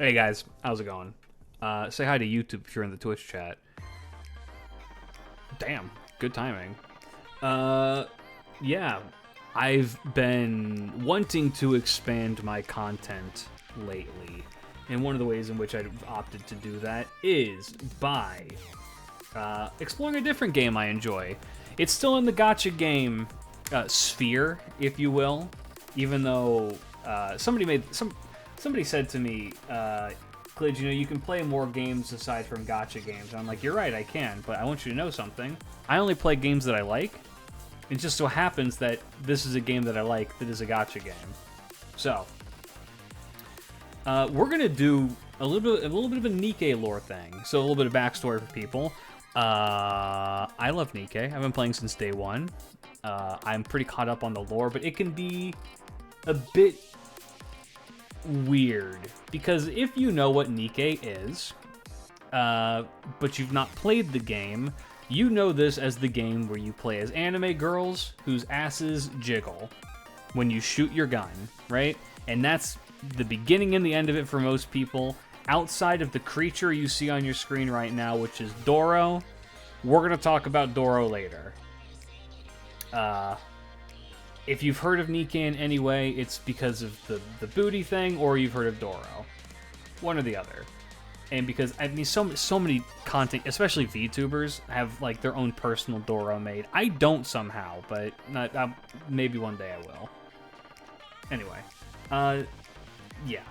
Hey guys, how's it going? Say hi to YouTube if you're in the Twitch chat. Damn, good timing. Yeah, I've been wanting to expand my content lately, and one of the ways in which I've opted to do that is by exploring a different game I enjoy. It's still in the gacha game sphere, if you will, even though somebody said to me, Klidge, you can play more games aside from gacha games. And I'm like, you're right, I can, but I want you to know something. I only play games that I like. It just so happens that this is a game that I like that is a gacha game. So, we're gonna do a little bit of a Nikke lore thing. So a little bit of backstory for people. I love Nikke. I've been playing since day one. I'm pretty caught up on the lore, but it can be a bit weird because if you know what Nikke is, but you've not played the game, you know this as the game where you play as anime girls whose asses jiggle when you shoot your gun, right? And that's the beginning and the end of it for most people. Outside of the creature you see on your screen right now, which is Doro, we're going to talk about Doro later. If you've heard of Nikke in any way, it's because of the booty thing, or you've heard of Doro. One or the other. And because, I mean, so many content, especially VTubers, have, like, their own personal Doro made. I don't somehow, but maybe one day I will. Anyway. Yeah.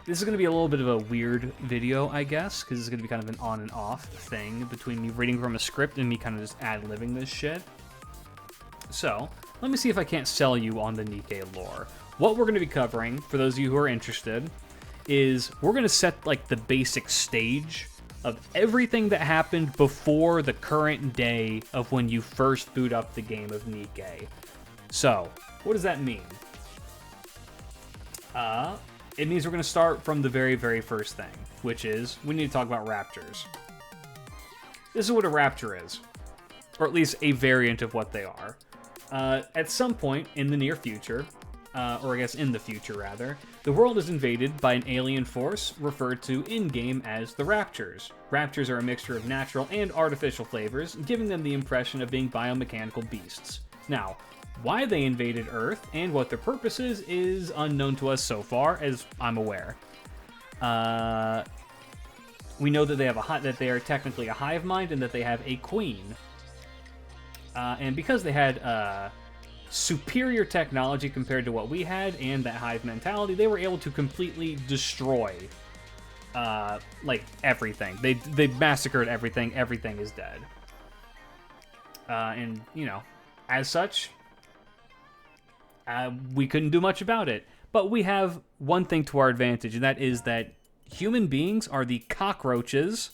This is going to be a little bit of a weird video, I guess, because it's going to be kind of an on and off thing between me reading from a script and me kind of just ad-libbing this shit. So, let me see if I can't sell you on the Nikke lore. What we're going to be covering, for those of you who are interested, is we're going to set, like, the basic stage of everything that happened before the current day of when you first boot up the game of Nikke. So, what does that mean? It means we're going to start from the very, very first thing, which is we need to talk about Raptures. This is what a Rapture is, or at least a variant of what they are. At some point in the near future, or I guess in the future rather, the world is invaded by an alien force referred to in-game as the Raptures. Raptures are a mixture of natural and artificial flavors, giving them the impression of being biomechanical beasts. Now, why they invaded Earth and what their purpose is unknown to us so far, as I'm aware. We know that they are technically a hive mind and that they have a queen. And because they had superior technology compared to what we had and that hive mentality, they were able to completely destroy like everything. They massacred everything. Everything is dead. And as such, we couldn't do much about it. But we have one thing to our advantage, and that is that human beings are the cockroaches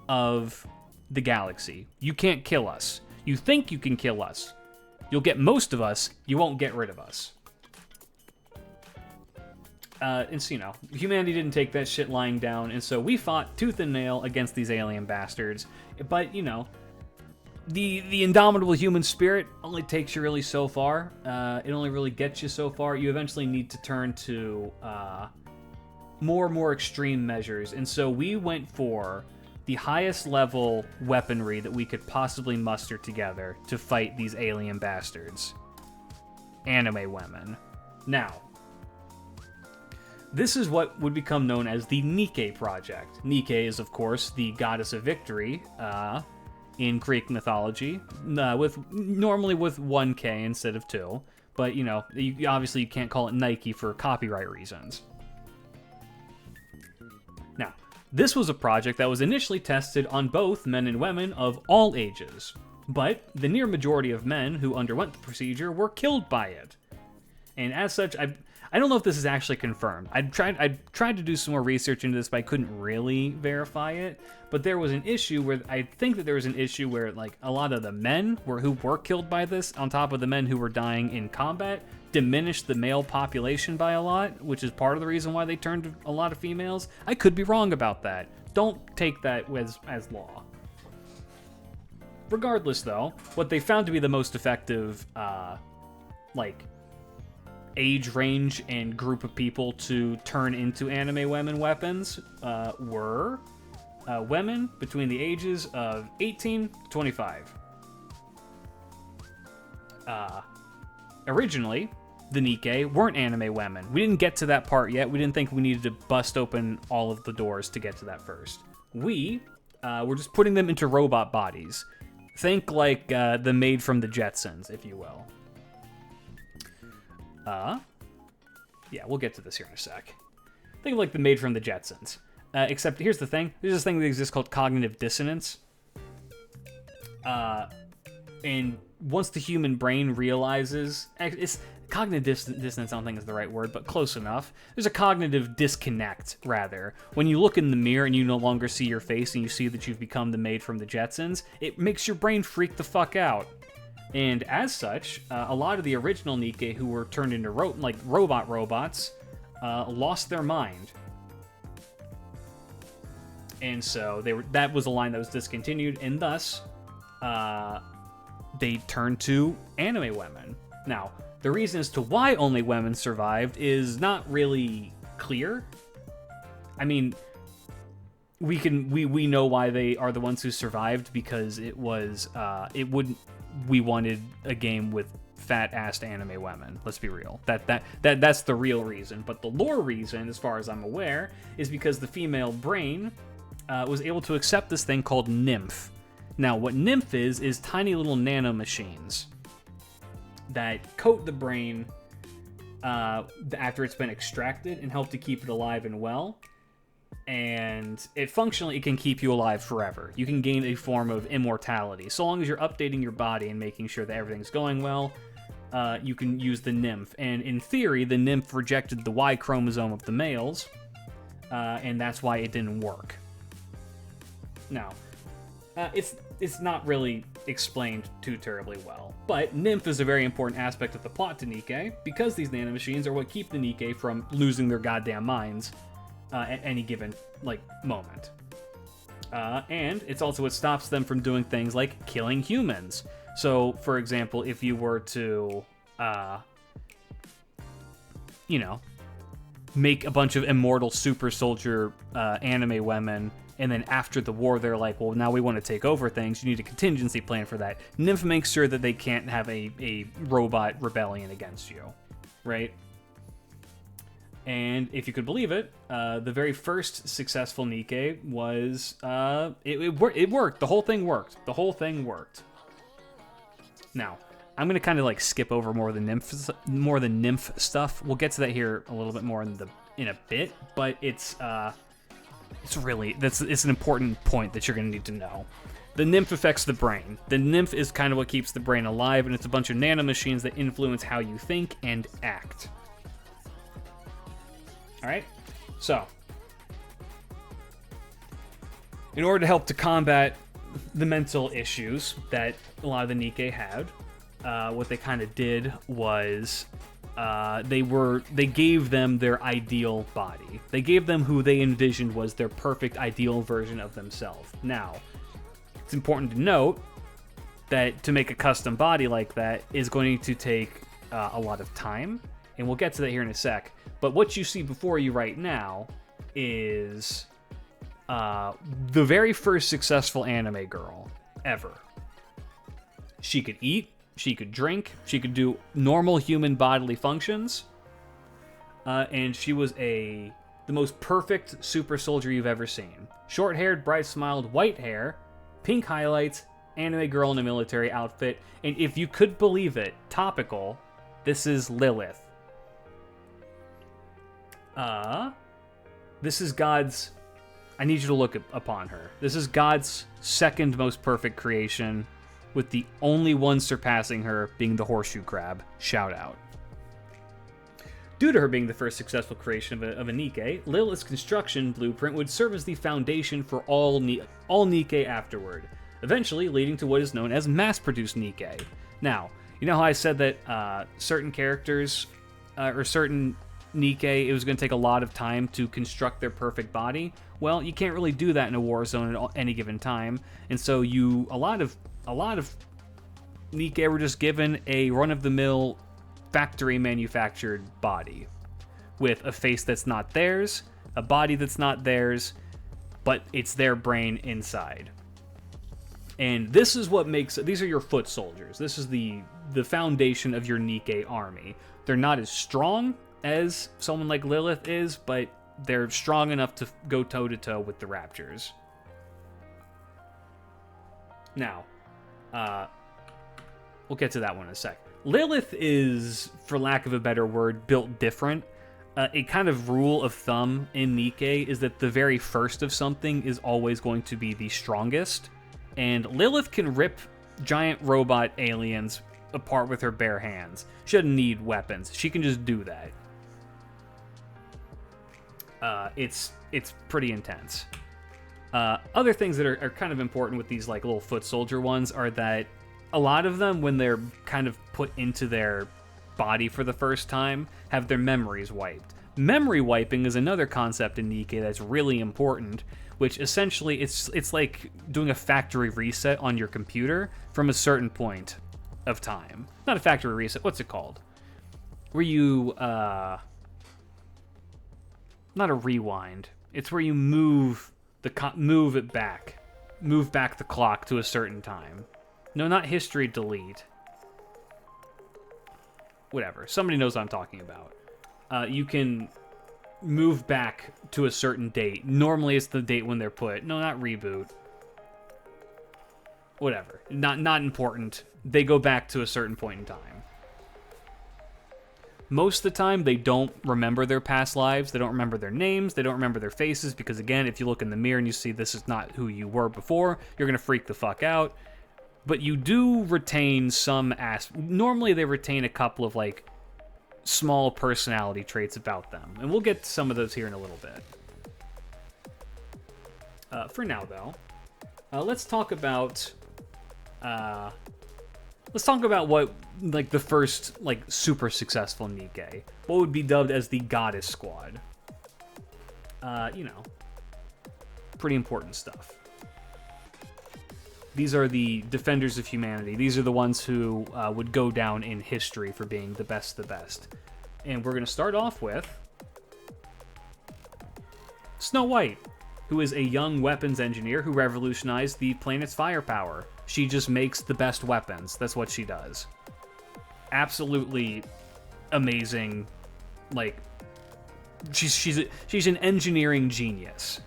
of the galaxy. You can't kill us. You think you can kill us. You'll get most of us. You won't get rid of us. And so, humanity didn't take that shit lying down, and so we fought tooth and nail against these alien bastards. But, the indomitable human spirit only takes you really so far. It only really gets you so far. You eventually need to turn to more and more extreme measures. And so we went for the highest level weaponry that we could possibly muster together to fight these alien bastards. Anime women. Now, this is what would become known as the Nikke Project. Nikke is, of course, the goddess of victory, in Greek mythology, normally with 1K instead of 2. But, obviously you can't call it Nike for copyright reasons. Now, this was a project that was initially tested on both men and women of all ages. But the near majority of men who underwent the procedure were killed by it. And as such, I don't know if this is actually confirmed. I tried to do some more research into this, but I couldn't really verify it. But there was an issue where like a lot of the men who were killed by this, on top of the men who were dying in combat, diminished the male population by a lot, which is part of the reason why they turned to a lot of females. I could be wrong about that. Don't take that as law. Regardless, though, what they found to be the most effective, age range and group of people to turn into anime women weapons were women between the ages of 18 to 25. Originally, the Nikke weren't anime women. We didn't get to that part yet. We didn't think we needed to bust open all of the doors to get to that first. We're just putting them into robot bodies. Think like the maid from the Jetsons, if you will. Yeah, we'll get to this here in a sec. Think of like the maid from the Jetsons. Except here's the thing. There's this thing that exists called cognitive dissonance. And once the human brain realizes... Cognitive dissonance, I don't think is the right word, but close enough. There's a cognitive disconnect, rather. When you look in the mirror and you no longer see your face and you see that you've become the maid from the Jetsons, it makes your brain freak the fuck out. And as such, a lot of the original Nikke who were turned into robots lost their mind. And so that was a line that was discontinued, and thus they turned to anime women. Now, the reason as to why only women survived is not really clear. I mean, we know why they are the ones who survived, because it was we wanted a game with fat-assed anime women. Let's be real. That's the real reason. But the lore reason, as far as I'm aware, is because the female brain was able to accept this thing called Nymph. Now, what Nymph is tiny little nanomachines that coat the brain after it's been extracted and help to keep it alive and well. And it can keep you alive forever. You can gain a form of immortality. So long as you're updating your body and making sure that everything's going well, you can use the Nymph. And in theory, the Nymph rejected the Y chromosome of the males, and that's why it didn't work. Now, it's not really explained too terribly well, but Nymph is a very important aspect of the plot to Nikke, because these nanomachines are what keep the Nikke from losing their goddamn minds at any given moment. And it's also what stops them from doing things like killing humans. So, for example, if you were to, make a bunch of immortal super soldier anime women, and then after the war they're like, well, now we want to take over things, you need a contingency plan for that. Nymph makes sure that they can't have a robot rebellion against you, right? And if you could believe it, the very first successful Nikke was, it worked. The whole thing worked. Now, I'm going to kind of skip over more of the Nymph stuff. We'll get to that here a little bit more in a bit, but it's an important point that you're going to need to know. The Nymph affects the brain. The Nymph is kind of what keeps the brain alive, and it's a bunch of nanomachines that influence how you think and act. Alright? So, in order to help to combat the mental issues that a lot of the Nikke had, what they kind of did was they gave them their ideal body. They gave them who they envisioned was their perfect ideal version of themselves. Now, it's important to note that to make a custom body like that is going to take a lot of time, and we'll get to that here in a sec. But what you see before you right now is the very first successful anime girl ever. She could eat, she could drink, she could do normal human bodily functions, and she was the most perfect super soldier you've ever seen. Short-haired, bright-smiled, white hair, pink highlights, anime girl in a military outfit, and if you could believe it, topical, this is Lilith. This is God's... I need you to look upon her. This is God's second most perfect creation, with the only one surpassing her being the horseshoe crab. Shout out. Due to her being the first successful creation of a Nikke, Lilith's construction blueprint would serve as the foundation for all Nikke afterward, eventually leading to what is known as mass-produced Nikke. Now, you know how I said that certain characters, or certain Nikke, it was going to take a lot of time to construct their perfect body? Well, you can't really do that in a war zone at any given time, and so a lot of Nikke were just given a run-of-the-mill factory manufactured body with a face that's not theirs, a body that's not theirs, but it's their brain inside. And this is what makes... These are your foot soldiers. This is the foundation of your Nikke army. They're not as strong as someone like Lilith is, but they're strong enough to go toe-to-toe with the Raptures. Now, we'll get to that one in a sec. Lilith is, for lack of a better word, built different. A kind of rule of thumb in Nikke is that the very first of something is always going to be the strongest. And Lilith can rip giant robot aliens apart with her bare hands. She doesn't need weapons. She can just do that. It's pretty intense. Other things that are kind of important with these like little foot soldier ones are that a lot of them, when they're kind of put into their body for the first time, have their memories wiped. Memory wiping is another concept in Nikke that's really important, which essentially it's like doing a factory reset on your computer from a certain point of time. Not a factory reset, what's it called? Where you, not a rewind. It's where you move it back. Move back the clock to a certain time. No, not history delete. Whatever. Somebody knows what I'm talking about. You can move back to a certain date. Normally it's the date when they're put. No, not reboot. Whatever. Not important. They go back to a certain point in time. Most of the time, they don't remember their past lives. They don't remember their names. They don't remember their faces. Because, again, if you look in the mirror and you see this is not who you were before, you're going to freak the fuck out. But you do retain some normally they retain a couple of, like, small personality traits about them. And we'll get to some of those here in a little bit. For now, though, let's talk about... let's talk about what, like, the first, like, super successful Nikke. What would be dubbed as the Goddess Squad. You know, pretty important stuff. These are the defenders of humanity. These are the ones who would go down in history for being the best of the best. And we're going to start off with Snow White, who is a young weapons engineer who revolutionized the planet's firepower. She just makes the best weapons. That's what she does. Absolutely amazing. Like, she's an engineering genius.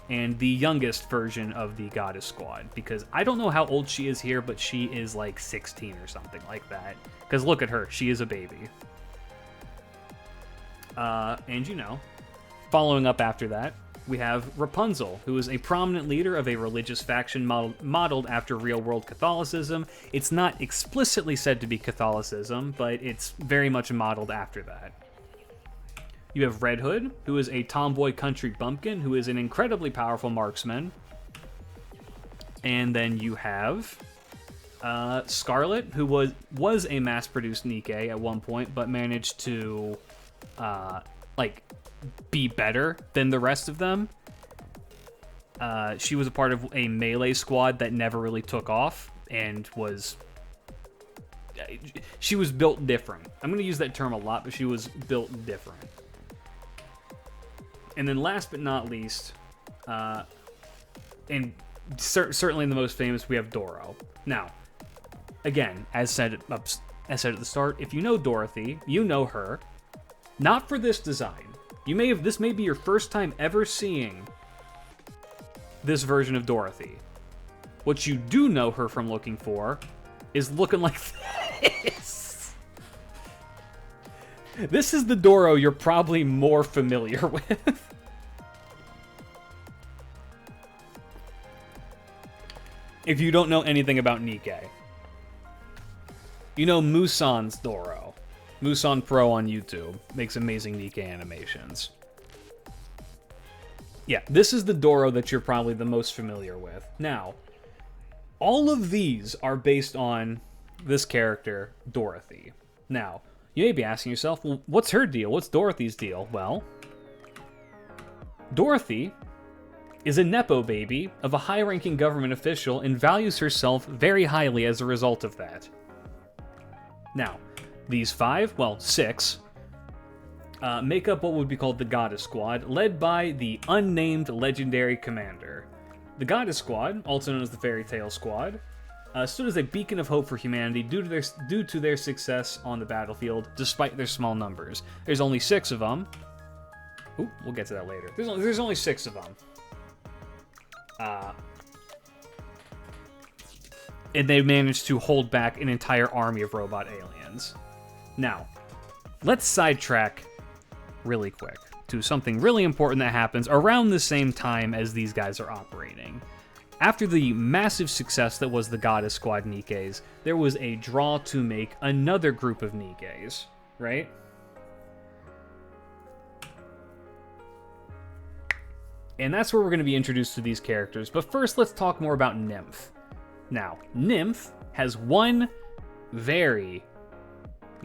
And the youngest version of the Goddess Squad, because I don't know how old she is here, but she is like 16 or something like that. Because look at her, she is a baby. And you know, following up after that, we have Rapunzel, who is a prominent leader of a religious faction modeled after real-world Catholicism. It's not explicitly said to be Catholicism, but it's very much modeled after that. You have Red Hood, who is a tomboy country bumpkin, who is an incredibly powerful marksman. And then you have Scarlet, who was a mass-produced Nikke at one point, but managed to, like, be better than the rest of them. She was a part of a melee squad that never really took off, and she was built different. I'm going to use that term a lot, but she was built different. And then last but not least, and certainly the most famous, we have Doro. Now, again, as said at the start, if you know Dorothy, you know her. Not for this design. This may be your first time ever seeing this version of Dorothy. What you do know her from looking for is looking like this. This is the Doro you're probably more familiar with. If you don't know anything about Nikke. You know Musan's Doro. Musan Pro on YouTube. Makes amazing Nikke animations. Yeah, this is the Doro that you're probably the most familiar with. Now, all of these are based on this character, Dorothy. Now, you may be asking yourself, well, what's her deal? What's Dorothy's deal? Well, Dorothy is a Nepo baby of a high-ranking government official and values herself very highly as a result of that. Now, These 5, well, 6, make up what would be called the Goddess Squad, led by the unnamed legendary commander. The Goddess Squad, also known as the Fairy Tale Squad, stood as a beacon of hope for humanity due to their success on the battlefield, despite their small numbers. There's only 6 of them. Ooh, we'll get to that later. There's only 6 of them. And they managed to hold back an entire army of robot aliens. Now, let's sidetrack really quick to something really important that happens around the same time as these guys are operating. After the massive success that was the Goddess Squad Nikkes, there was a draw to make another group of Nikkes, right? And that's where we're going to be introduced to these characters. But first, let's talk more about Nymph. Now, Nymph has one very,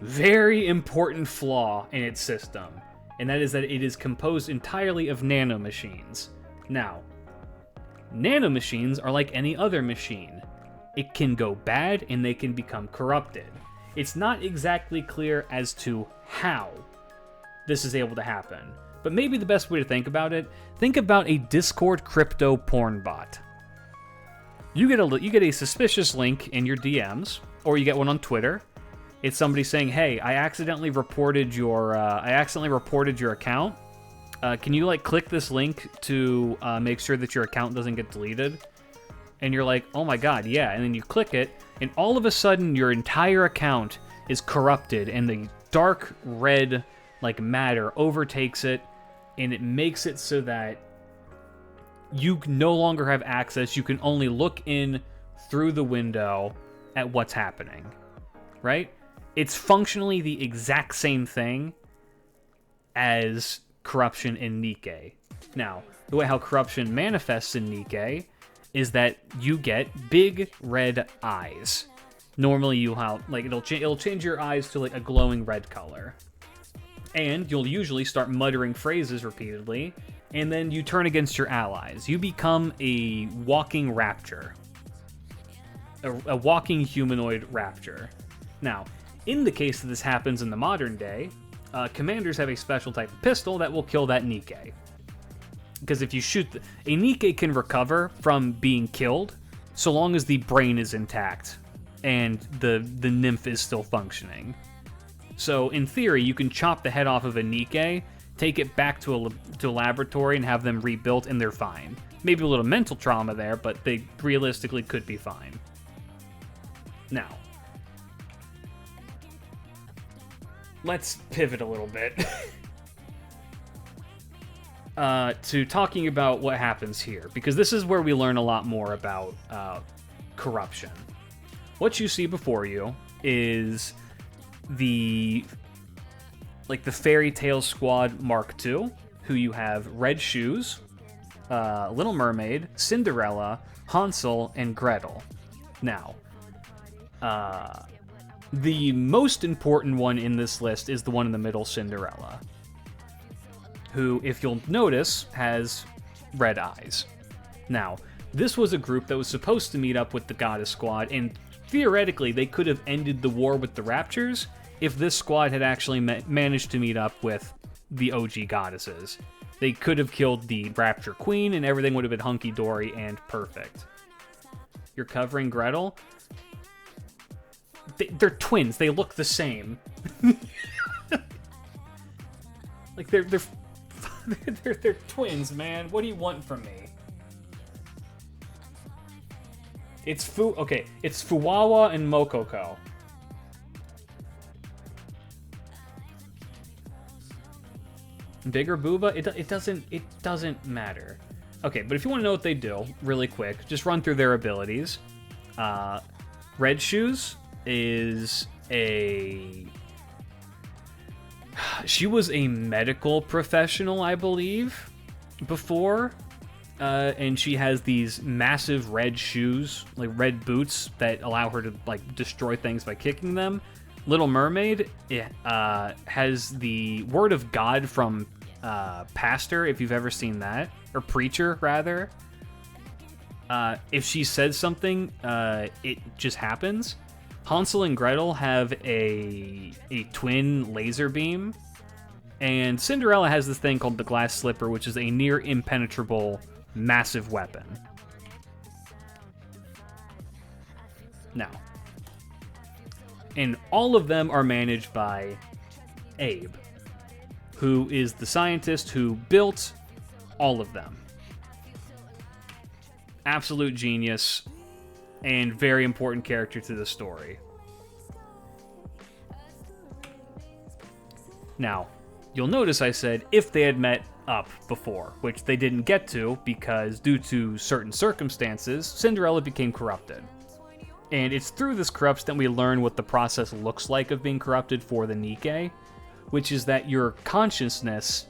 very important flaw in its system, and that is that it is composed entirely of nanomachines. Now, nanomachines are like any other machine. It can go bad and they can become corrupted. It's not exactly clear as to how this is able to happen, but maybe the best way to think about it, think about a Discord crypto porn bot. You get a suspicious link in your DMs, or you get one on Twitter. It's somebody saying, "Hey, I accidentally reported your account. Can you click this link to make sure that your account doesn't get deleted?" And you're like, "Oh my god, yeah!" And then you click it, and all of a sudden your entire account is corrupted, and the dark red matter overtakes it, and it makes it so that you no longer have access. You can only look in through the window at what's happening, right? It's functionally the exact same thing as corruption in Nikke. Now, the way how corruption manifests in Nikke is that you get big red eyes. Normally, it'll change your eyes to a glowing red color, and you'll usually start muttering phrases repeatedly. And then you turn against your allies. You become a walking rapture. A walking humanoid rapture. Now, in the case that this happens in the modern day, commanders have a special type of pistol that will kill that Nikke. Because if you shoot... a Nikke can recover from being killed so long as the brain is intact and the nymph is still functioning. So, in theory, you can chop the head off of a Nikke, take it back to a laboratory and have them rebuilt, and they're fine. Maybe a little mental trauma there, but they realistically could be fine. Now, let's pivot a little bit to talking about what happens here, because this is where we learn a lot more about corruption. What you see before you is the Fairy Tale Squad Mark II, who you have Red Shoes, Little Mermaid, Cinderella, Hansel, and Gretel. Now, the most important one in this list is the one in the middle, Cinderella, who, if you'll notice, has red eyes. Now, this was a group that was supposed to meet up with the Goddess Squad, and theoretically, they could have ended the war with the Raptures if this squad had actually managed to meet up with the OG goddesses. They could have killed the Rapture Queen, and everything would have been hunky-dory and perfect. You're covering Gretel? They're twins. They look the same. They're twins, man. What do you want from me? It's Fuwawa and Mokoko. Bigger booba? It doesn't matter. Okay, but if you want to know what they do, really quick, just run through their abilities. Red Shoes is she was a medical professional, I believe, before. And she has these massive red shoes, red boots, that allow her to destroy things by kicking them. Little Mermaid has the Word of God from Pastor, if you've ever seen that, or Preacher rather. If she says something, it just happens. Hansel and Gretel have a twin laser beam, and Cinderella has this thing called the glass slipper, which is a near impenetrable, massive weapon. Now, and all of them are managed by Abe, who is the scientist who built all of them. Absolute genius, and very important character to the story. Now, you'll notice I said if they had met up before, which they didn't get to because due to certain circumstances, Cinderella became corrupted. And it's through this corruption that we learn what the process looks like of being corrupted for the Nikke, which is that your consciousness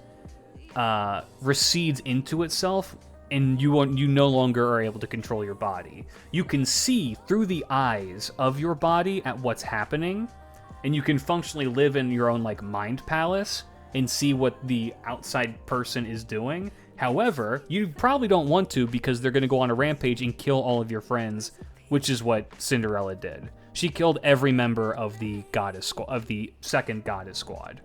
recedes into itself, and you no longer are able to control your body. You can see through the eyes of your body at what's happening, and you can functionally live in your own like mind palace and see what the outside person is doing. However, you probably don't want to because they're going to go on a rampage and kill all of your friends, which is what Cinderella did. She killed every member of the second goddess squad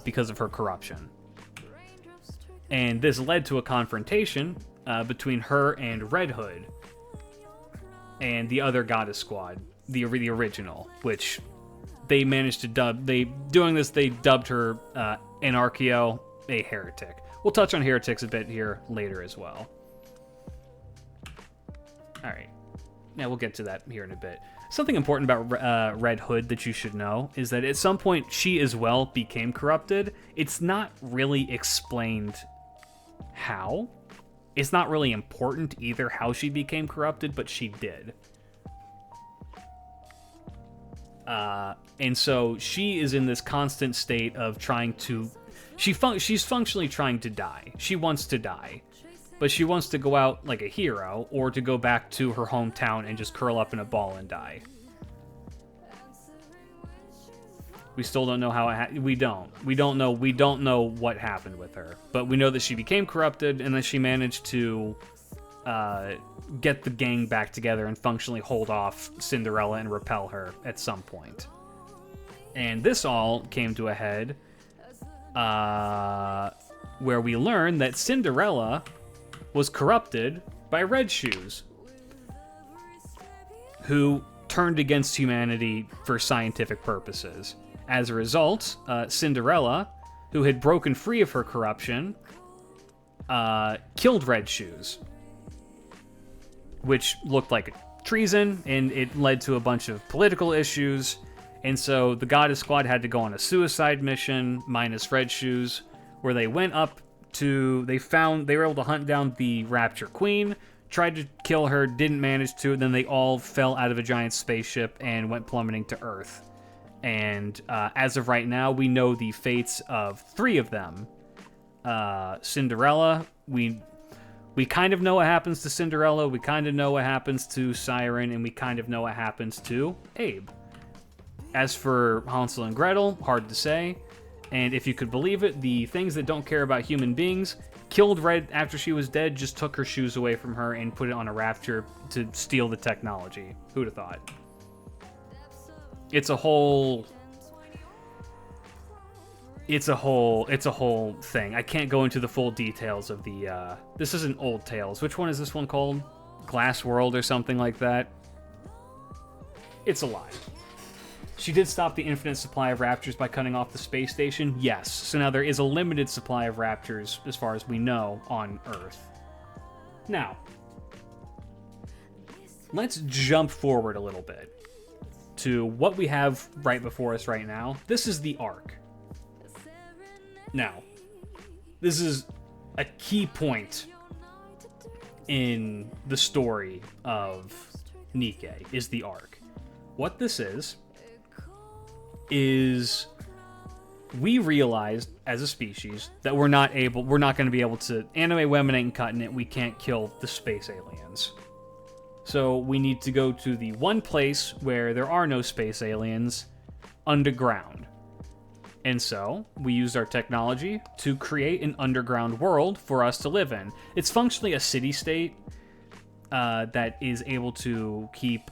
because of her corruption. And this led to a confrontation between her and Red Hood and the other goddess squad, the original, which they managed to dub. They dubbed her Anarchio, a heretic. We'll touch on heretics a bit here later as well. All right. Now we'll get to that here in a bit. Something important about Red Hood that you should know is that at some point she as well became corrupted. It's not really explained how. It's not really important either how she became corrupted, but she did. And so she is in this constant state of trying to... She's functionally trying to die. She wants to die. But she wants to go out like a hero, or to go back to her hometown and just curl up in a ball and die. We still don't know how we don't know what happened with her. But we know that she became corrupted, and that she managed to get the gang back together and functionally hold off Cinderella and repel her at some point. And this all came to a head where we learn that Cinderella was corrupted by Red Shoes, who turned against humanity for scientific purposes. As a result, Cinderella, who had broken free of her corruption, killed Red Shoes, which looked like treason, and it led to a bunch of political issues. And so the Goddess Squad had to go on a suicide mission, minus Red Shoes, where they went up to... They were able to hunt down the Rapture Queen, tried to kill her, didn't manage to, then they all fell out of a giant spaceship and went plummeting to Earth. And as of right now, we know the fates of 3 of them. Cinderella, we kind of know what happens to Cinderella, we kind of know what happens to Siren, and we kind of know what happens to Abe. As for Hansel and Gretel, hard to say. And if you could believe it, the things that don't care about human beings killed Red after she was dead, just took her shoes away from her and put it on a Rapture to steal the technology. Who'd have thought? It's a whole thing. I can't go into the full details of the, this isn't Old Tales. Which one is this one called? Glass World or something like that? It's a lie. She did stop the infinite supply of Raptures by cutting off the space station, yes. So now there is a limited supply of Raptures, as far as we know, on Earth. Now, let's jump forward a little bit to what we have right before us right now. This is the Ark. Now, this is a key point in the story of Nikke, is the Ark. What this is we realized as a species that we're not going to be able to anime women ain't cutting it. We can't kill the space aliens. So we need to go to the one place where there are no space aliens, underground. And so we used our technology to create an underground world for us to live in. It's functionally a city-state. that is able to keep...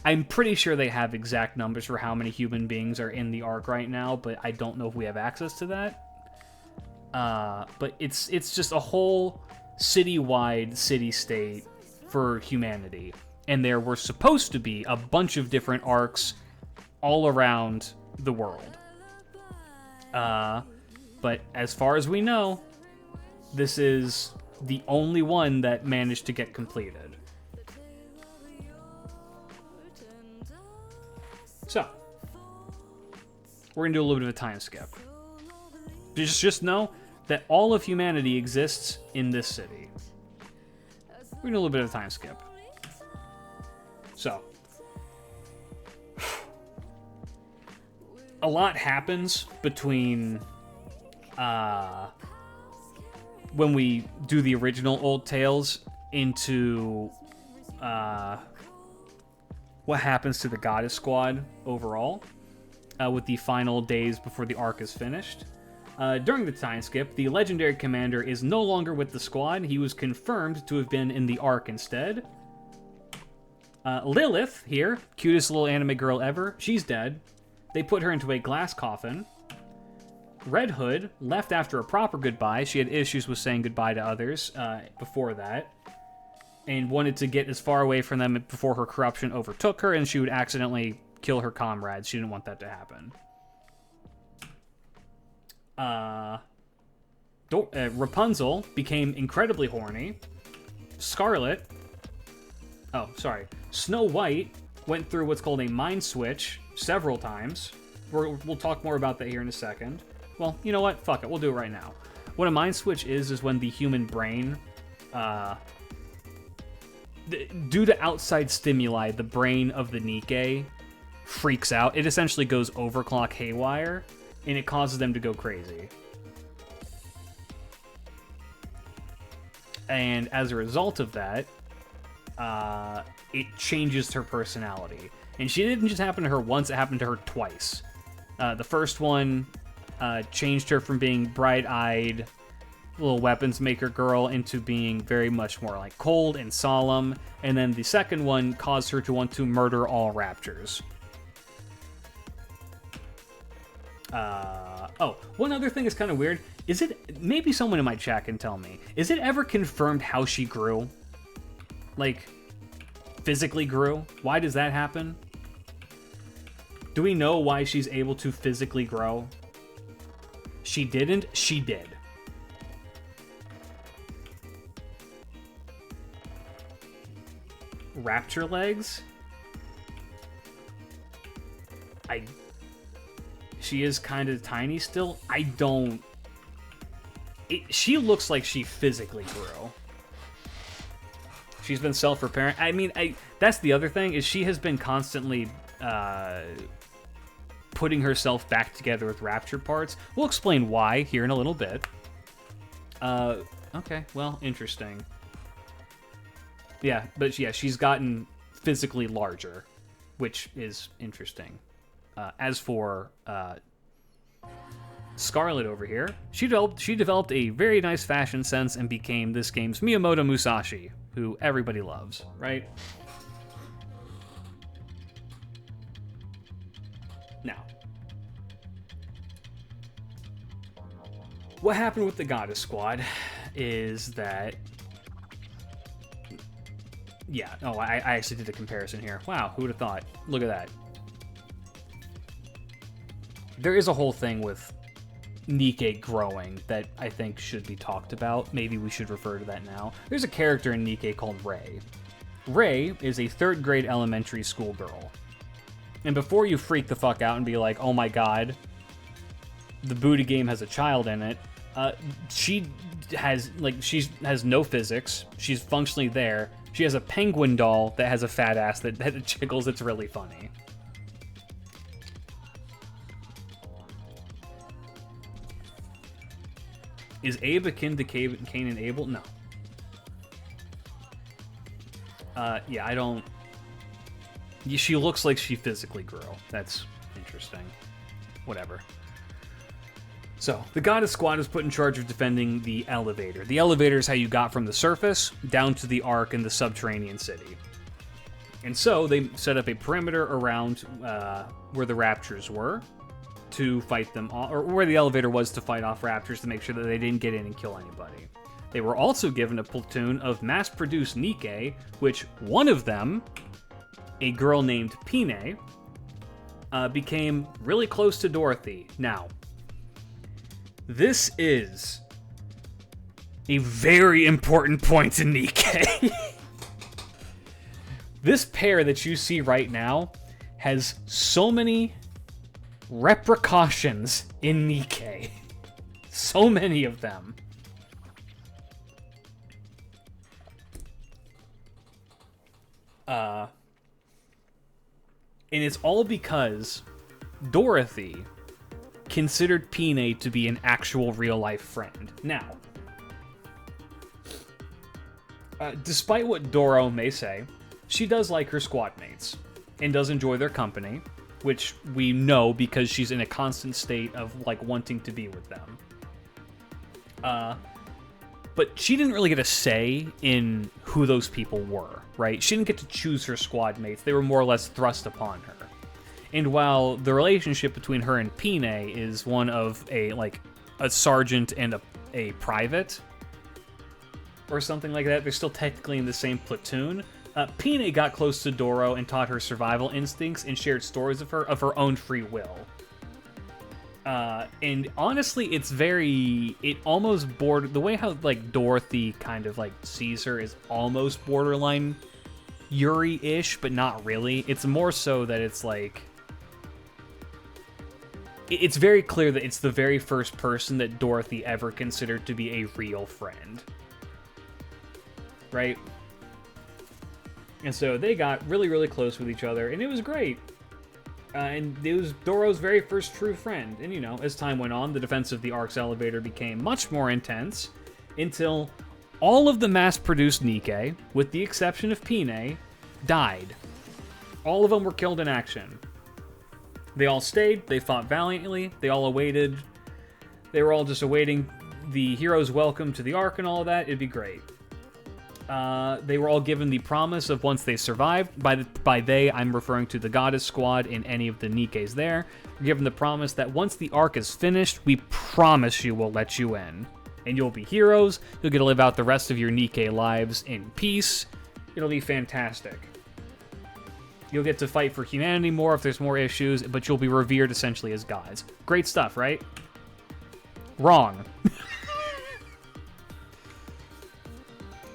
I'm pretty sure they have exact numbers for how many human beings are in the Ark right now, but I don't know if we have access to that. But it's just a whole citywide city-state for humanity. And there were supposed to be a bunch of different arcs all around the world. But as far as we know, this is the only one that managed to get completed. So, we're going to do a little bit of a time skip. Just know that all of humanity exists in this city. We're going to do a little bit of a time skip. So, a lot happens between when we do the original Old Tales into what happens to the Goddess Squad overall with the final days before the arc is finished. During the time skip, the legendary commander is no longer with the squad. He was confirmed to have been in the arc instead. Lilith, here, cutest little anime girl ever, she's dead. They put her into a glass coffin. Red Hood left after a proper goodbye. She had issues with saying goodbye to others before that, and wanted to get as far away from them before her corruption overtook her, and she would accidentally kill her comrades. She didn't want that to happen. Rapunzel became incredibly horny. Snow White went through what's called a mind switch several times. We'll talk more about that here in a second. Well, you know what? Fuck it. We'll do it right now. What a mind switch is when the human brain, due to outside stimuli, the brain of the Nikke freaks out. It essentially goes overclock haywire, and it causes them to go crazy. And as a result of that, it changes her personality. And she didn't just happen to her once, it happened to her twice. The first one changed her from being bright-eyed little weapons maker girl into being very much more like cold and solemn. And then the second one caused her to want to murder all Raptures. One other thing is kind of weird. Is it... Maybe someone in my chat can tell me. Is it ever confirmed how she grew? Like, physically grew? Why does that happen? Do we know why she's able to physically grow? She didn't. She did. Rapture legs? She is kind of tiny still. She looks like she physically grew. She's been self-repairing. I mean, that's the other thing, is she has been constantly putting herself back together with Rapture parts. We'll explain why here in a little bit. Okay, well, interesting. Yeah, but yeah, she's gotten physically larger, which is interesting. As for Scarlet over here, she developed a very nice fashion sense and became this game's Miyamoto Musashi, who everybody loves, right? Now, what happened with the Goddess Squad is that... Yeah, I actually did a comparison here. Wow, who would have thought? Look at that. There is a whole thing with Nikke growing that I think should be talked about. Maybe we should refer to that now. There's a character in Nikke called Ray. Ray is a 3rd grade elementary school girl. And before you freak the fuck out and be like, oh my god, the booty game has a child in it, she has no physics. She's functionally there. She has a penguin doll that has a fat ass that jiggles. It's really funny. Is Abe akin to Cain and Abel? No. Yeah, I don't... She looks like she physically grew. That's interesting. Whatever. So, the Goddess Squad is put in charge of defending the elevator. The elevator is how you got from the surface down to the Ark in the subterranean city. And so, they set up a perimeter around where the Raptures were to fight them, or where the elevator was to fight off Raptures to make sure that they didn't get in and kill anybody. They were also given a platoon of mass-produced Nikke, which one of them, a girl named Pine, became really close to Dorothy. Now, this is a very important point in Nikke. This pair that you see right now has so many repercussions in Nikke. So many of them. And it's all because Dorothy considered Pine to be an actual real-life friend. Now, despite what Doro may say, she does like her squad mates and does enjoy their company, which we know because she's in a constant state of, like, wanting to be with them. But she didn't really get a say in who those people were, right? She didn't get to choose her squad mates. They were more or less thrust upon her. And while the relationship between her and Pine is one of a sergeant and a private, or something like that, they're still technically in the same platoon. Pine got close to Doro and taught her survival instincts and shared stories of her own free will. And honestly, it almost bordered, the way how, like, Dorothy kind of, like, sees her is almost borderline Yuri-ish, but not really. It's more so that it's, like, it's very clear that it's the very first person that Dorothy ever considered to be a real friend. Right? And so they got really, really close with each other, and it was great. And it was Doro's very first true friend. And, you know, as time went on, the defense of the Ark's elevator became much more intense until all of the mass-produced Nikke, with the exception of Pine, died. All of them were killed in action. They all stayed, they fought valiantly, they all awaited. They were all just awaiting the hero's welcome to the Ark and all of that. It'd be great. They were all given the promise of once they survived, by they, I'm referring to the Goddess Squad and any of the Nikkes there, were given the promise that once the Ark is finished, we promise you we'll let you in. And you'll be heroes, you'll get to live out the rest of your Nikke lives in peace. It'll be fantastic. You'll get to fight for humanity more if there's more issues, but you'll be revered essentially as gods. Great stuff, right? Wrong.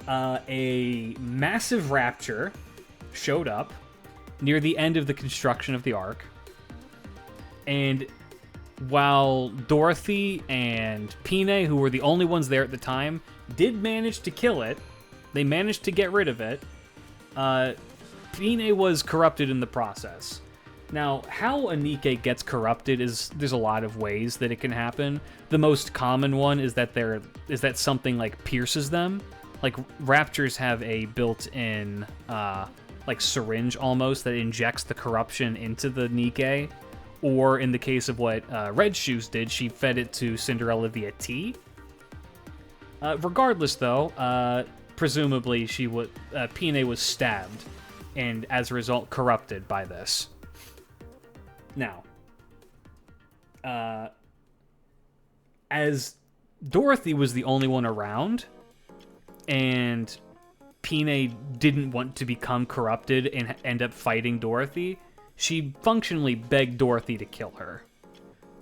A massive rapture showed up near the end of the construction of the Ark. And while Dorothy and Pine, who were the only ones there at the time, did manage to kill it, they managed to get rid of it, Pine was corrupted in the process. Now, how a Nikke gets corrupted there's a lot of ways that it can happen. The most common one is that something like pierces them. Like, Raptures have a built-in, like, syringe almost that injects the corruption into the Nikke. Or in the case of what Red Shoes did, she fed it to Cinderella via tea. Regardless, though, presumably Pine was stabbed, and as a result, corrupted by this. Now, as Dorothy was the only one around, and Pine didn't want to become corrupted and end up fighting Dorothy, she functionally begged Dorothy to kill her.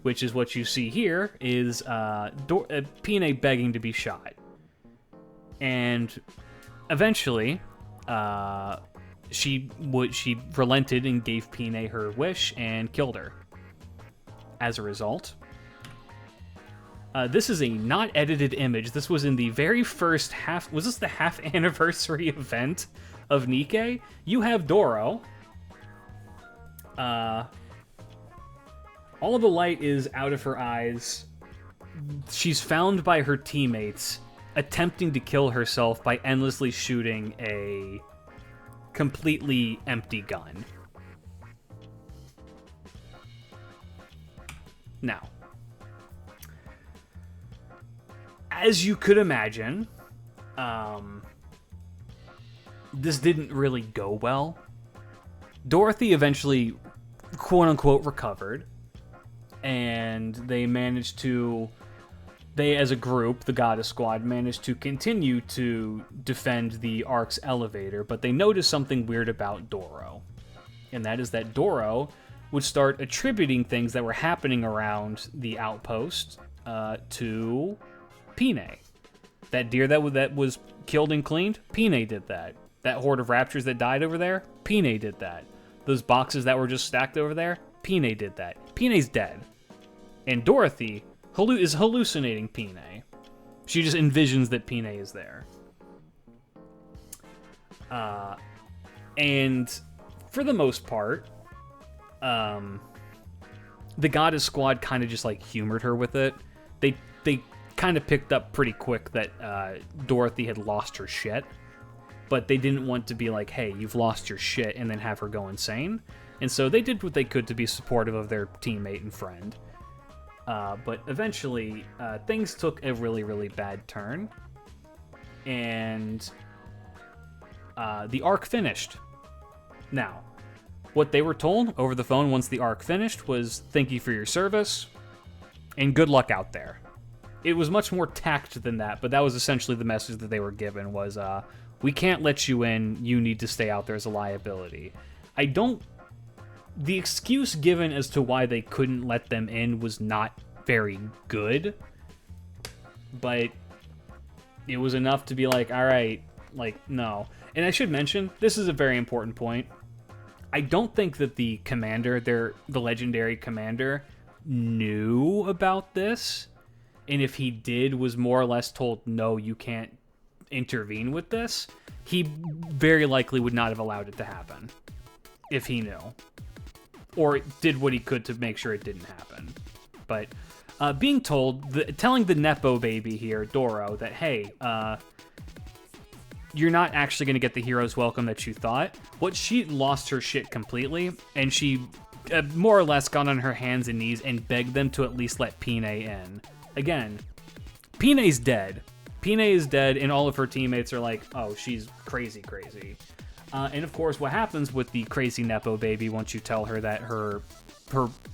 Which is what you see here, is Pine begging to be shot. And eventually, she relented and gave Pine her wish and killed her. As a result, this is a not edited image. This was in the very first half. Was this the half anniversary event of Nikke? You have Doro. All of the light is out of her eyes. She's found by her teammates attempting to kill herself by endlessly shooting a completely empty gun. Now, as you could imagine, this didn't really go well. Dorothy eventually, quote-unquote, recovered, and they as a group, the Goddess Squad, managed to continue to defend the Ark's elevator, but they noticed something weird about Doro. And that is that Doro would start attributing things that were happening around the outpost to Pine. That deer that was killed and cleaned, Pine did that. That horde of Raptures that died over there, Pine did that. Those boxes that were just stacked over there, Pine did that. Pine's dead. And Dorothy is hallucinating Pine. She just envisions that Pine is there. And for the most part, the Goddess Squad kind of just like humored her with it. They kind of picked up pretty quick that Dorothy had lost her shit, but they didn't want to be like, hey, you've lost your shit, and then have her go insane. And so they did what they could to be supportive of their teammate and friend. But eventually, things took a really, really bad turn, and the arc finished. Now, what they were told over the phone once the arc finished was, thank you for your service, and good luck out there. It was much more tact than that, but that was essentially the message that they were given was, we can't let you in, you need to stay out there as a liability. The excuse given as to why they couldn't let them in was not very good, but it was enough to be like, all right, like, no. And I should mention, this is a very important point. I don't think that the commander, the legendary commander, knew about this, and if he did, was more or less told, no, you can't intervene with this, he very likely would not have allowed it to happen if he knew, or did what he could to make sure it didn't happen. But being told, telling the Nepo baby here, Doro, that, hey, you're not actually going to get the hero's welcome that you thought. She lost her shit completely, and she more or less got on her hands and knees and begged them to at least let Pine in. Again, Pine's dead. Pine is dead, and all of her teammates are like, oh, she's crazy. And of course, what happens with the crazy Nepo baby once you tell her that her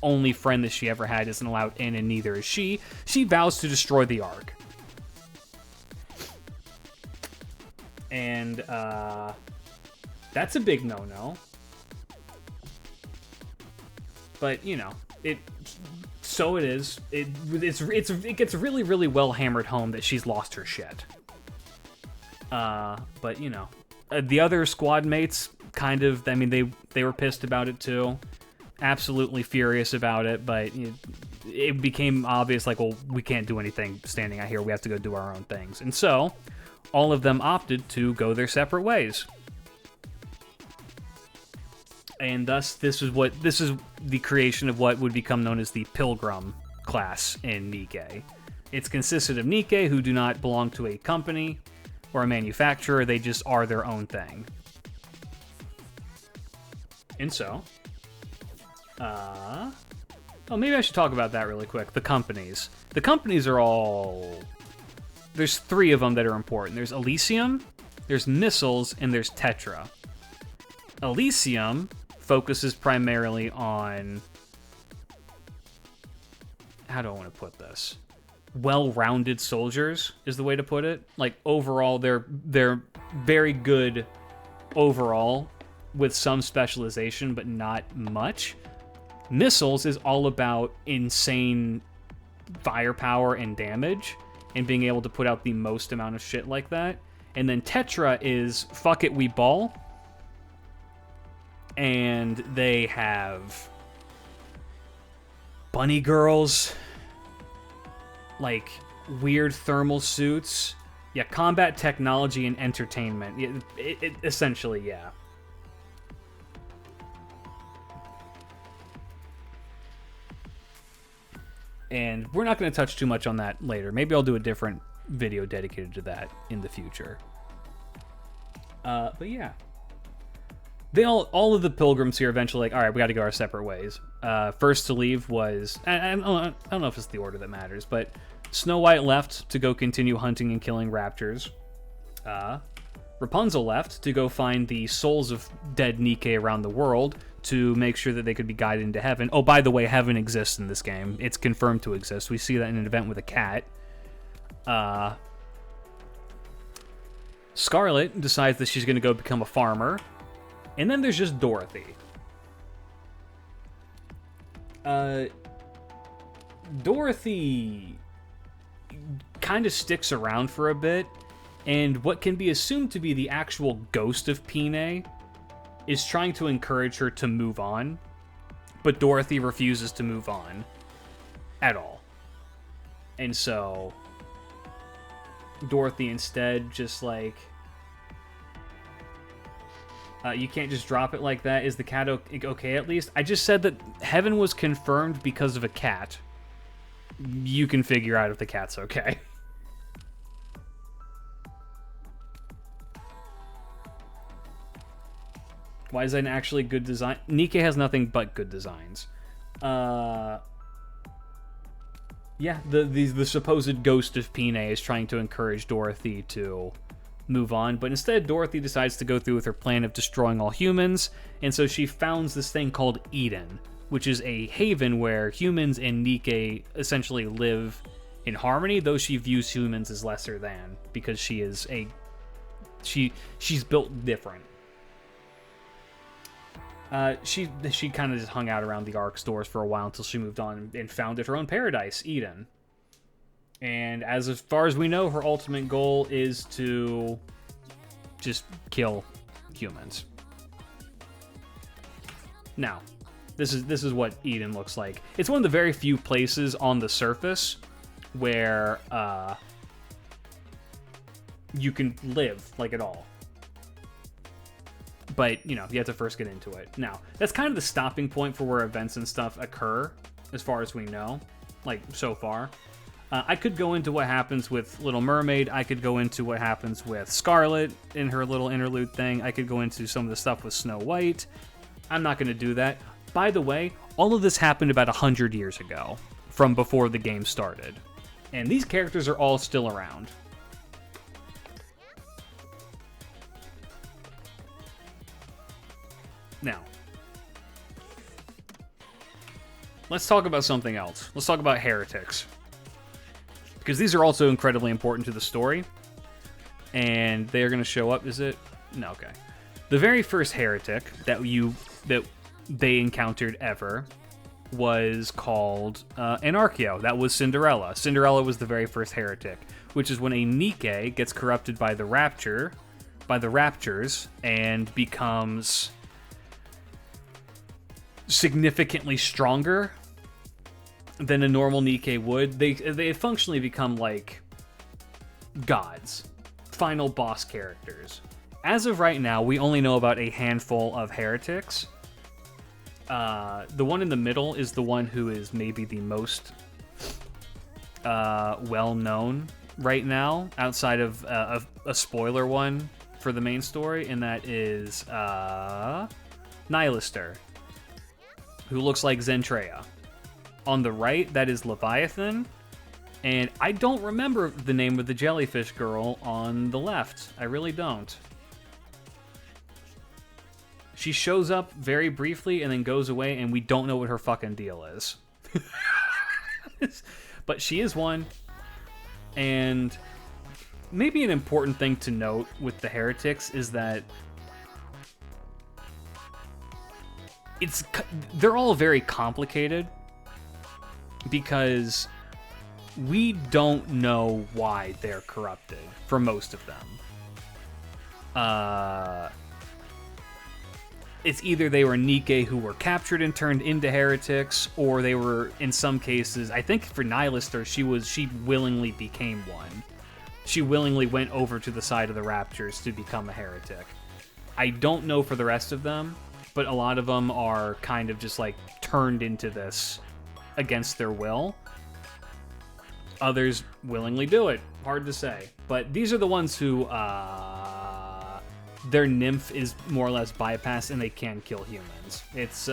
only friend that she ever had isn't allowed in, and neither is she vows to destroy the Ark. And that's a big no-no. But, you know, so it is. It gets really, really well hammered home that she's lost her shit. But, you know, the other squad mates kind of, I mean, they were pissed about it too. Absolutely furious about it, but it became obvious, like, well, we can't do anything standing out here. We have to go do our own things. And so, all of them opted to go their separate ways. And thus, this is the creation of what would become known as the Pilgrim class in Nikke. It's consisted of Nikke who do not belong to a company or a manufacturer. They just are their own thing. And so, maybe I should talk about that really quick. The companies. The companies are all... There's 3 of them that are important. There's Elysium, there's Missiles, and there's Tetra. Elysium focuses primarily on... How do I want to put this? Well-rounded soldiers is the way to put it. Like, overall, they're very good overall, with some specialization, but not much. Missiles is all about insane firepower and damage, and being able to put out the most amount of shit like that. And then Tetra is, fuck it, we ball. And they have bunny girls, like weird thermal suits. Yeah, combat technology and entertainment. It essentially, yeah. And we're not going to touch too much on that later. Maybe I'll do a different video dedicated to that in the future. But yeah. All of the pilgrims here eventually like, all right, we got to go our separate ways. First to leave was... I don't know if it's the order that matters, but Snow White left to go continue hunting and killing raptors. Rapunzel left to go find the souls of dead Nikke around the world to make sure that they could be guided into heaven. Oh, by the way, heaven exists in this game. It's confirmed to exist. We see that in an event with a cat. Scarlet decides that she's going to go become a farmer. And then there's just Dorothy. Dorothy kind of sticks around for a bit, and what can be assumed to be the actual ghost of Pine is trying to encourage her to move on, but Dorothy refuses to move on at all. And so Dorothy instead just like, you can't just drop it like that. Is the cat okay at least? I just said that heaven was confirmed because of a cat. You can figure out if the cat's okay. Why is that an actually good design? Nikke has nothing but good designs. Yeah, the supposed ghost of Pine is trying to encourage Dorothy to move on, but instead Dorothy decides to go through with her plan of destroying all humans, and so she founds this thing called Eden, which is a haven where humans and Nikke essentially live in harmony, though she views humans as lesser than, because she's built different. She kind of just hung out around the Ark stores for a while until she moved on and founded her own paradise, Eden. And as far as we know, her ultimate goal is to just kill humans. Now, this is what Eden looks like. It's one of the very few places on the surface where you can live, like, at all. But, you know, you have to first get into it. Now, that's kind of the stopping point for where events and stuff occur, as far as we know, like, so far. I could go into what happens with Little Mermaid. I could go into what happens with Scarlet in her little interlude thing. I could go into some of the stuff with Snow White. I'm not going to do that. By the way, all of this happened about 100 years ago, from before the game started. And these characters are all still around. Now, let's talk about something else. Let's talk about heretics. Because these are also incredibly important to the story. And they're going to show up, is it? No, okay. The very first heretic that they encountered ever was called Anarchio. That was Cinderella. Cinderella was the very first heretic, which is when a Nikke gets corrupted by the Raptures, and becomes significantly stronger than a normal Nikke would. They functionally become like gods, final boss characters. As of right now, we only know about a handful of heretics. The one in the middle is the one who is maybe the most well-known right now, outside of a spoiler one for the main story, and that is Nihilister, who looks like Zentreya. On the right, that is Leviathan, and I don't remember the name of the jellyfish girl on the left. I really don't. She shows up very briefly and then goes away, and we don't know what her fucking deal is. But she is one, and maybe an important thing to note with the heretics is that they're all very complicated, because we don't know why they're corrupted for most of them. It's either they were Nikke who were captured and turned into heretics, or they were, in some cases, I think for Nihilister, she willingly became one. She willingly went over to the side of the Raptures to become a heretic. I don't know for the rest of them, but a lot of them are kind of just like turned into this against their will. Others willingly do it. Hard to say. But these are the ones who their nymph is more or less bypassed and they can kill humans. It's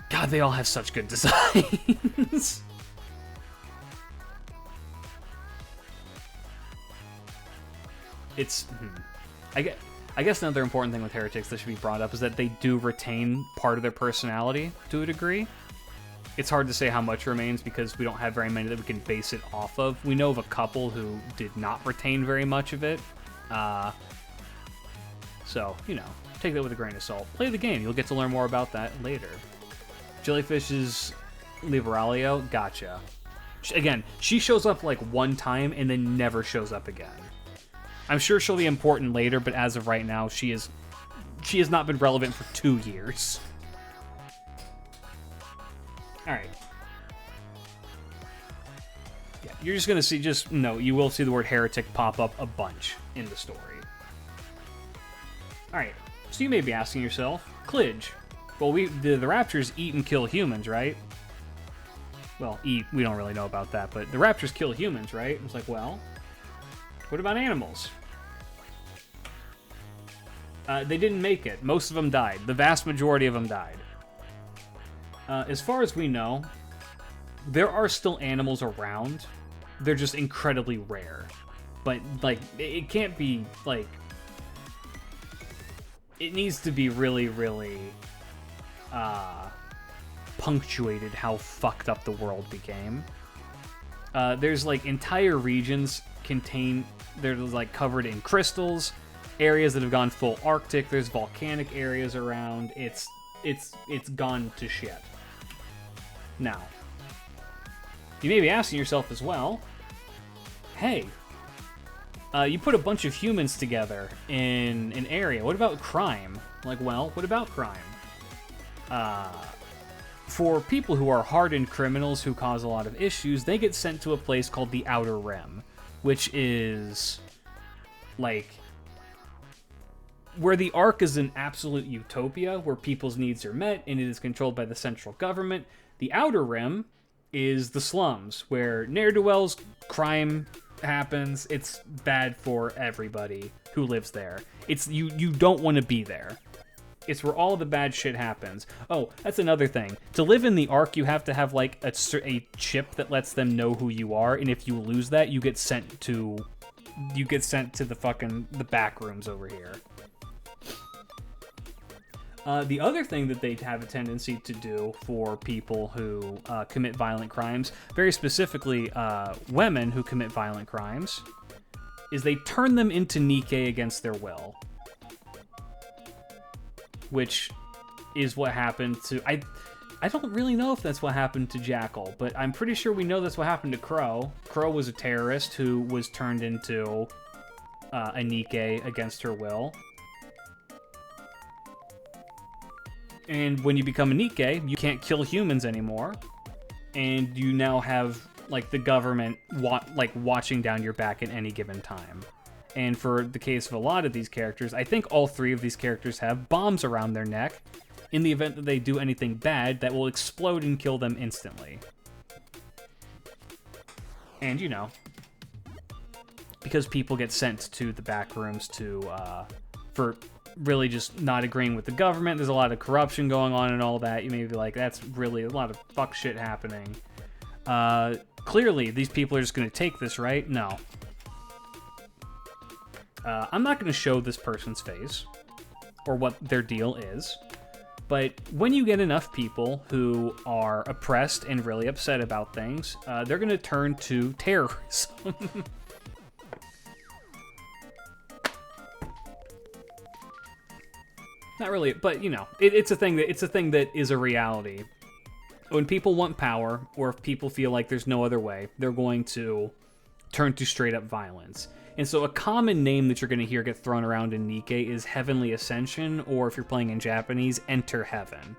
God, they all have such good designs. it's... I guess another important thing with heretics that should be brought up is that they do retain part of their personality to a degree. It's hard to say how much remains because we don't have very many that we can base it off of. We know of a couple who did not retain very much of it. So, you know, take that with a grain of salt. Play the game. You'll get to learn more about that later. Jellyfish's Liberalia. Gotcha. Again, she shows up like one time and then never shows up again. I'm sure she'll be important later, but as of right now, she has not been relevant for 2 years. Alright. Yeah, you're just gonna see, you will see the word heretic pop up a bunch in the story. Alright, so you may be asking yourself, klidge. Well, the Raptures eat and kill humans, right? Well, eat, we don't really know about that, but the Raptures kill humans, right? It's like, well, what about animals? They didn't make it. Most of them died. The vast majority of them died. As far as we know, there are still animals around. They're just incredibly rare. But, like, it can't be, like... It needs to be really, really... punctuated how fucked up the world became. There's, like, entire regions they're, like, covered in crystals. Areas that have gone full Arctic. There's volcanic areas around. It's gone to shit. Now, you may be asking yourself as well, hey, you put a bunch of humans together in an area. What about crime? Like, well, what about crime? For people who are hardened criminals who cause a lot of issues, they get sent to a place called the Outer Rim, which is, like, where the Ark is an absolute utopia, where people's needs are met, and it is controlled by the central government. The Outer Rim is the slums, where ne'er-do-wells, crime happens. It's bad for everybody who lives there. It's you don't want to be there. It's where all the bad shit happens. Oh, that's another thing. To live in the Ark, you have to have, like, a chip that lets them know who you are, and if you lose that, you get sent to the back rooms over here. The other thing that they have a tendency to do for people who commit violent crimes, very specifically women who commit violent crimes, is they turn them into Nikke against their will. Which is what happened to... I don't really know if that's what happened to Jackal, but I'm pretty sure we know that's what happened to Crow. Crow was a terrorist who was turned into a Nikke against her will. And when you become a Nikke, you can't kill humans anymore. And you now have, like, the government watching down your back at any given time. And for the case of a lot of these characters, I think all 3 of these characters have bombs around their neck in the event that they do anything bad that will explode and kill them instantly. And, you know, because people get sent to the back rooms for really just not agreeing with the government. There's a lot of corruption going on and all that. You may be like, that's really a lot of fuck shit happening. Clearly, these people are just going to take this, right? No. I'm not going to show this person's face or what their deal is. But when you get enough people who are oppressed and really upset about things, they're going to turn to terrorism. Not really, but, you know, it's a thing that is a reality. When people want power, or if people feel like there's no other way, they're going to turn to straight up violence. And so a common name that you're going to hear get thrown around in Nikke is Heavenly Ascension, or if you're playing in Japanese, Enter Heaven.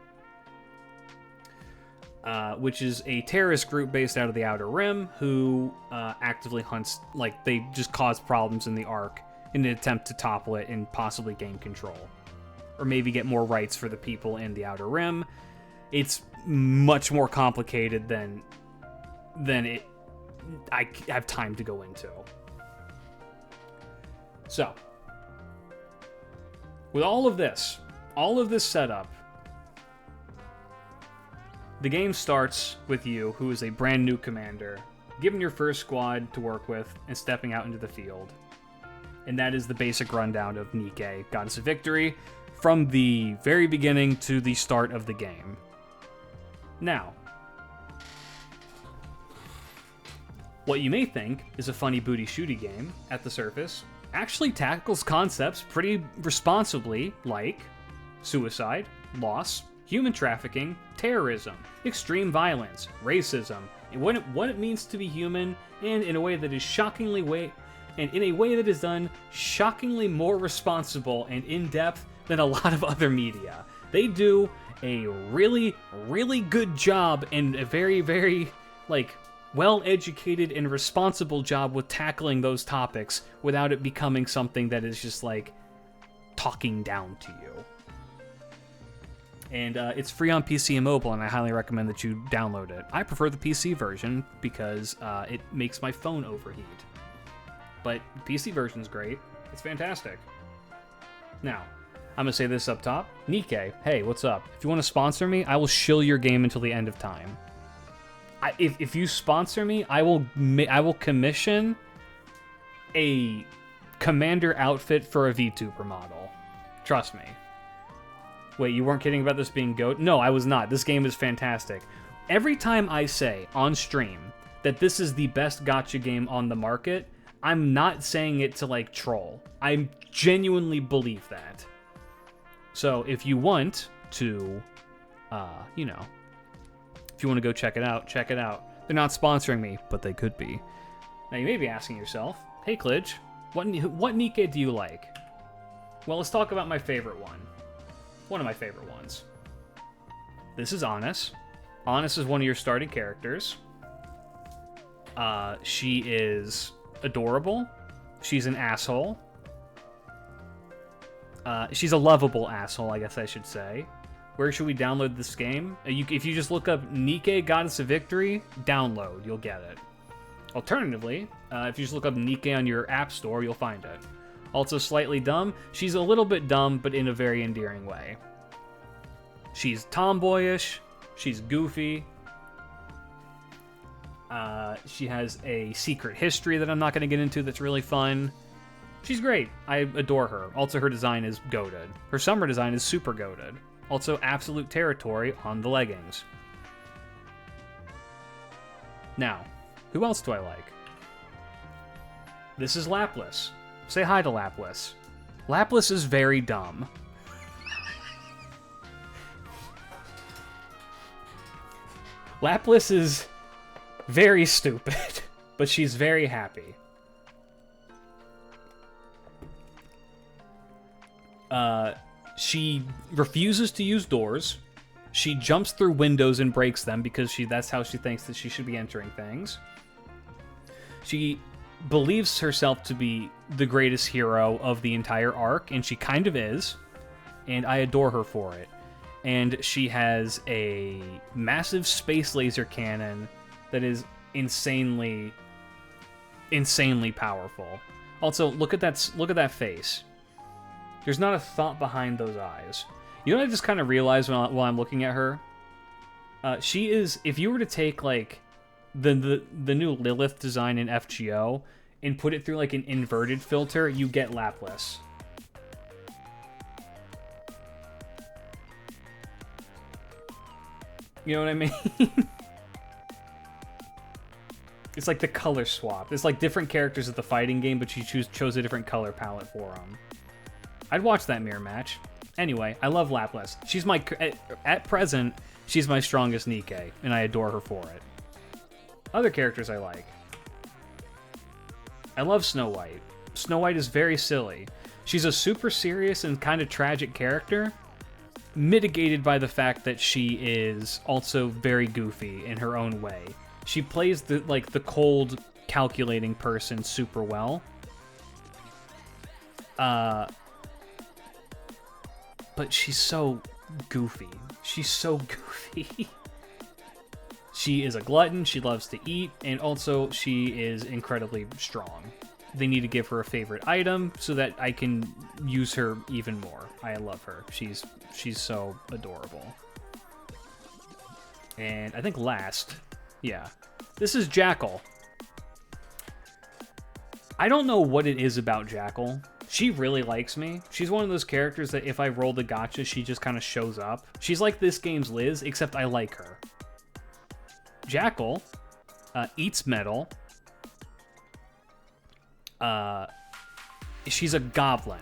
Which is a terrorist group based out of the Outer Rim who actively hunts, like, they just cause problems in the Ark in an attempt to topple it and possibly gain control. Or maybe get more rights for the people in the Outer Rim. It's much more complicated than I have time to go into. So, with all of this setup, the game starts with you, who is a brand new commander, given your first squad to work with and stepping out into the field. And that is the basic rundown of Nikke, Goddess of Victory, from the very beginning to the start of the game. Now, what you may think is a funny booty-shooty game, at the surface, actually tackles concepts pretty responsibly, like suicide, loss, human trafficking, terrorism, extreme violence, racism, and what it means to be human, and in a way that is done shockingly more responsible and in-depth than a lot of other media. They do a really, really good job, and a very, very, well-educated and responsible job with tackling those topics without it becoming something that is just, talking down to you. And it's free on PC and mobile, and I highly recommend that you download it. I prefer the PC version because it makes my phone overheat. But the PC version's great. It's fantastic. Now, I'm going to say this up top. Nikke, hey, what's up? If you want to sponsor me, I will shill your game until the end of time. If you sponsor me, I will commission a commander outfit for a VTuber model. Trust me. Wait, you weren't kidding about this being GOAT? No, I was not. This game is fantastic. Every time I say on stream that this is the best gacha game on the market, I'm not saying it to, troll. I genuinely believe that. So, if you want to, if you want to go check it out, check it out. They're not sponsoring me, but they could be. Now, you may be asking yourself, hey, Klidge, what Nikke do you like? Well, let's talk about my favorite one. One of my favorite ones. This is Honest. Honest is one of your starting characters. She is adorable. She's an asshole. She's a lovable asshole, I guess I should say. Where should we download this game? If you just look up Nikke, Goddess of Victory, download, you'll get it. Alternatively, if you just look up Nikke on your app store, you'll find it. Also slightly dumb. She's a little bit dumb, but in a very endearing way. She's tomboyish. She's goofy. She has a secret history that I'm not going to get into that's really fun. She's great. I adore her. Also, her design is goated. Her summer design is super goated. Also, absolute territory on the leggings. Now, who else do I like? This is Laplace. Say hi to Laplace. Laplace is very dumb. Laplace is very stupid, but she's very happy. She refuses to use doors. She jumps through windows and breaks them because that's how she thinks that she should be entering things. She believes herself to be the greatest hero of the entire arc, and she kind of is, and I adore her for it. And she has a massive space laser cannon that is insanely powerful. Also, look at that face. There's not a thought behind those eyes. You know what I just kind of realized while I'm looking at her? She is, if you were to take, the new Lilith design in FGO and put it through, an inverted filter, you get Laplace. You know what I mean? It's like the color swap. It's like different characters of the fighting game, but she chose a different color palette for them. I'd watch that mirror match. Anyway, I love Laplace. She's at present, she's my strongest Nikke, and I adore her for it. Other characters I like. I love Snow White. Snow White is very silly. She's a super serious and kind of tragic character, mitigated by the fact that she is also very goofy in her own way. She plays the cold, calculating person super well. But she's so goofy. She's so goofy. She is a glutton, she loves to eat, and also she is incredibly strong. They need to give her a favorite item so that I can use her even more. I love her. She's so adorable. And I think last, yeah, this is Jackal. I don't know what it is about Jackal. She really likes me. She's one of those characters that if I roll the gotcha, she just kind of shows up. She's like this game's Liz, except I like her. Jackal eats metal. She's a goblin.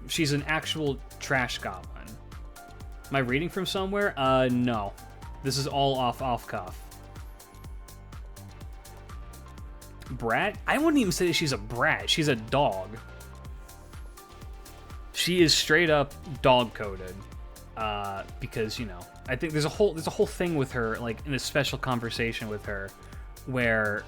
She's an actual trash goblin. Am I reading from somewhere? No. This is all off cuff. Brat? I wouldn't even say that she's a brat. She's a dog. She is straight up dog coded. Because, you know, I think there's a whole thing with her, like in a special conversation with her, where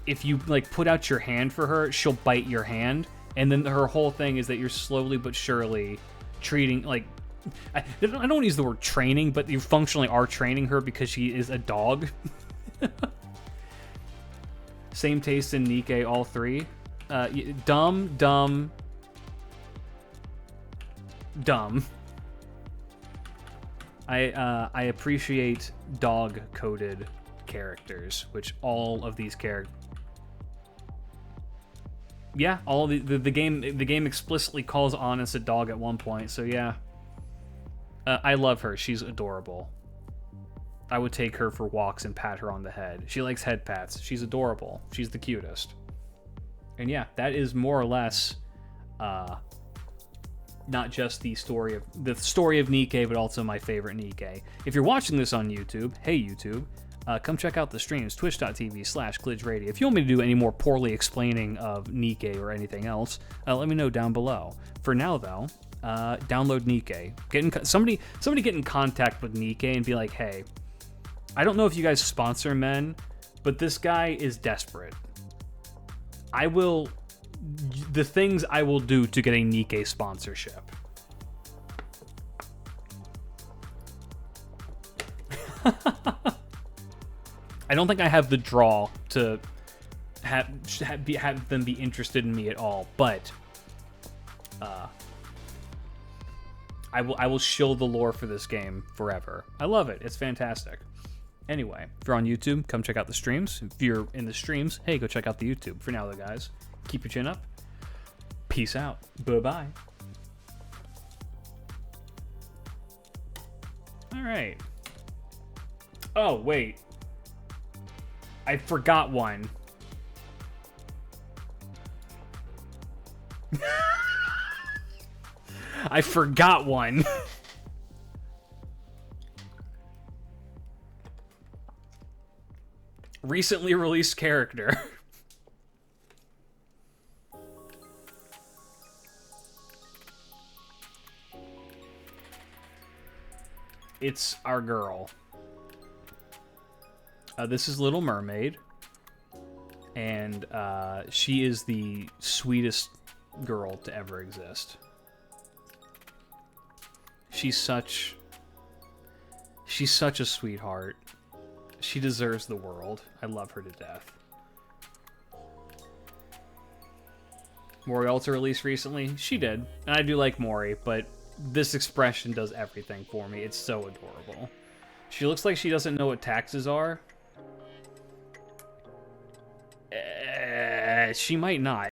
if you like put out your hand for her, she'll bite your hand, and then her whole thing is that you're slowly but surely treating, like, I don't use the word training, but you functionally are training her because she is a dog. Same taste in Nikke, all three. Dumb. I appreciate dog-coded characters, which all of these characters. Yeah, all the game explicitly calls Honest a dog at one point, so yeah. I love her. She's adorable. I would take her for walks and pat her on the head. She likes head pats. She's adorable. She's the cutest. And yeah, that is more or less not just the story of Nikke, but also my favorite Nikke. If you're watching this on YouTube, hey YouTube, come check out the streams, twitch.tv/klidge radio. If you want me to do any more poorly explaining of Nikke or anything else, let me know down below. For now, though, download Nikke. Somebody get in contact with Nikke and be like, hey, I don't know if you guys sponsor men, but this guy is desperate. The things I will do to get a Nikke sponsorship. I don't think I have the draw to have them be interested in me at all, but I will shill the lore for this game forever. I love it. It's fantastic. Anyway, if you're on YouTube, come check out the streams. If you're in the streams, hey, go check out the YouTube. For now, though, guys, keep your chin up. Peace out. Bye-bye. All right. Oh, wait. I forgot one. I forgot one. Recently released character. It's our girl. This is Little Mermaid. And she is the sweetest girl to ever exist. She's such a sweetheart. She deserves the world. I love her to death. Mori also released recently. She did. And I do like Mori, but this expression does everything for me. It's so adorable. She looks like she doesn't know what taxes are. She might not.